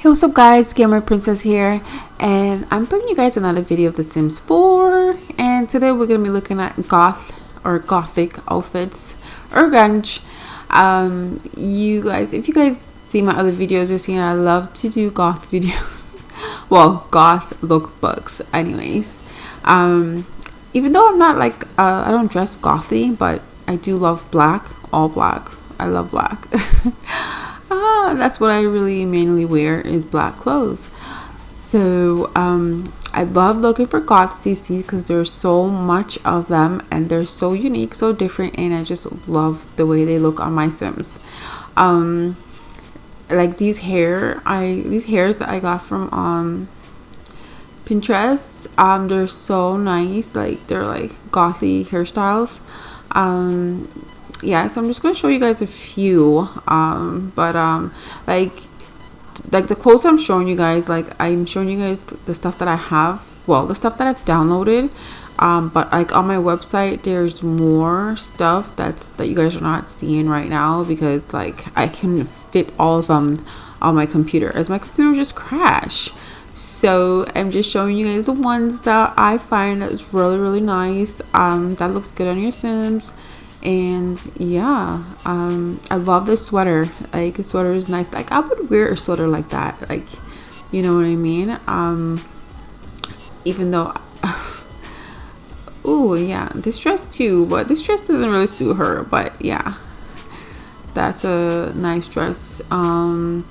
Hey, what's up guys, Gamer Princess here, and I'm bringing you guys another video of The Sims 4, and today we're going to be looking at Gothic outfits or grunge. You guys, if you guys see my other videos, you've seen I love to do goth videos. Well, goth lookbooks anyways. Even though I'm not like, I don't dress gothy, but I do love black, all black. I love black. That's what I really mainly wear is black clothes. So I love looking for Gothic CCs because there's so much of them and they're so unique, so different, and I just love the way they look on my Sims. Like these hairs that I got from Pinterest, they're so nice. Like they're like gothy hairstyles. Yeah, so I'm just gonna show you guys a few, like the clothes I'm showing you guys, like I'm showing you guys the stuff that I have, well, the stuff that I've downloaded, but like on my website there's more stuff that you guys are not seeing right now because like I can fit all of them on my computer as my computer just crashed. So I'm just showing you guys the ones that I find that's really nice, that looks good on your Sims. And yeah, I love this sweater. Like the sweater is nice. Like I would wear a sweater like that, like, you know what I mean? Even though oh yeah, this dress too, but this dress doesn't really suit her, but yeah, that's a nice dress. Some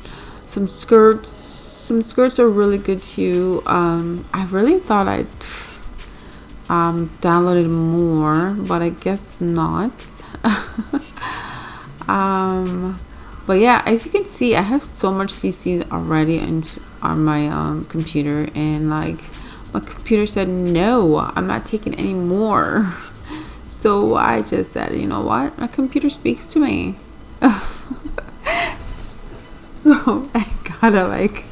skirts are really good too. I really thought I'd downloaded more, but I guess not. But yeah, as you can see, I have so much CCs already on my computer, and like my computer said no, I'm not taking any more. So I just said, you know what, my computer speaks to me. So I gotta like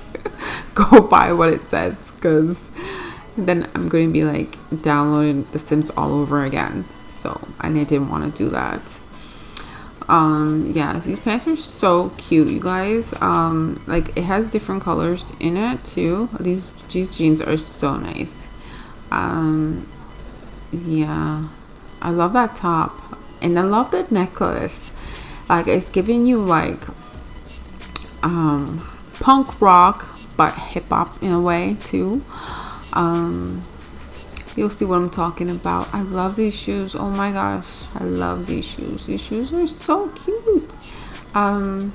go by what it says, because then I'm going to be like downloading The Sims all over again. So I didn't want to do that. Yeah, so these pants are so cute, you guys. Like it has different colors in it too. These jeans are so nice. Yeah, I love that top, and I love the necklace. Like it's giving you like punk rock but hip hop in a way too. You'll see what I'm talking about. I love these shoes. Oh my gosh, I love these shoes. These shoes are so cute. I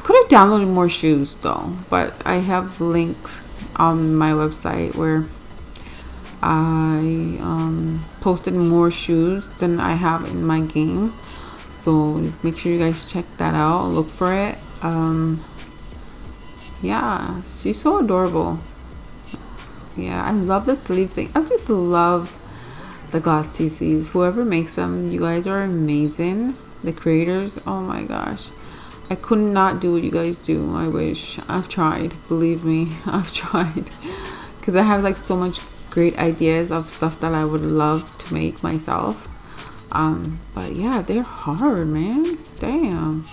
could have downloaded more shoes though, but I have links on my website where I posted more shoes than I have in my game. So make sure you guys check that out. Look for it. Yeah, she's so adorable. Yeah, I love the sleeve thing. I just love the Gothic CCs. Whoever makes them, you guys are amazing. The creators, oh my gosh, I could not do what you guys do. I wish. I've tried, believe me. I've tried, because I have like so much great ideas of stuff that I would love to make myself. But yeah, they're hard, man. Damn.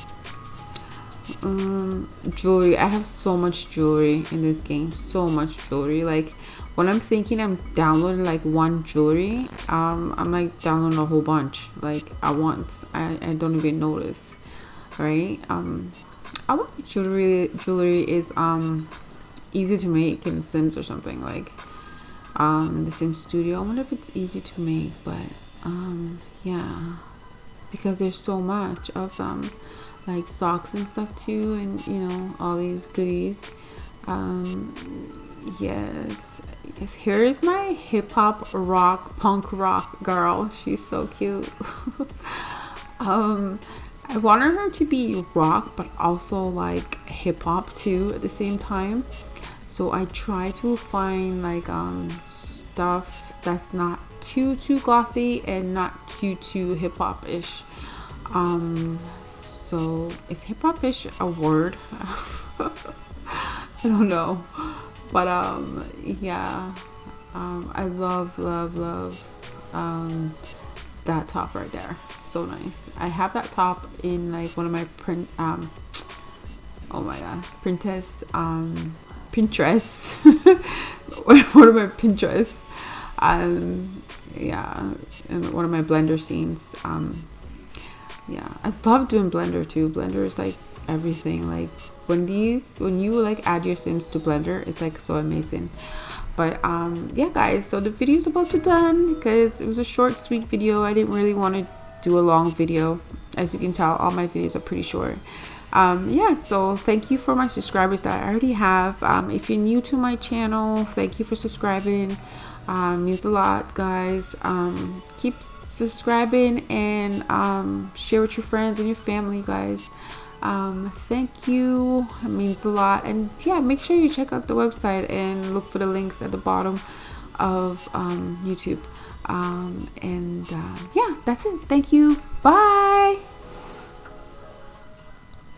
Jewelry, I have so much jewelry in this game, so much jewelry. Like when I'm thinking I'm downloading like one jewelry, I'm like downloading a whole bunch like at once. I don't even notice, right? I wonder if jewelry is easy to make in The Sims or something, like in The Sims Studio. I wonder if it's easy to make, but yeah, because there's so much of them, like socks and stuff too, and you know, all these goodies. Yes, here is my hip-hop punk rock girl. She's so cute. I wanted her to be rock but also like hip-hop too at the same time, so I try to find like stuff that's not too gothy and not too hip-hop-ish. So is hip-hop-ish a word? I don't know, but yeah, I love that top right there. So nice. I have that top in like one of my Oh my god, Pinterest. One of my Pinterest. Yeah, and one of my Blender scenes. Yeah, I love doing Blender too. Blender is like everything. Like when you like add your Sims to Blender, it's like so amazing. But yeah guys, so the video is about to done because it was a short sweet video. I didn't really want to do a long video. As you can tell, all my videos are pretty short. Yeah, so thank you for my subscribers that I already have. If you're new to my channel, thank you for subscribing. Means a lot, guys. Keep subscribing and share with your friends and your family, guys. Thank you, it means a lot. And yeah, make sure you check out the website and look for the links at the bottom of YouTube. Yeah, that's it. Thank you. Bye.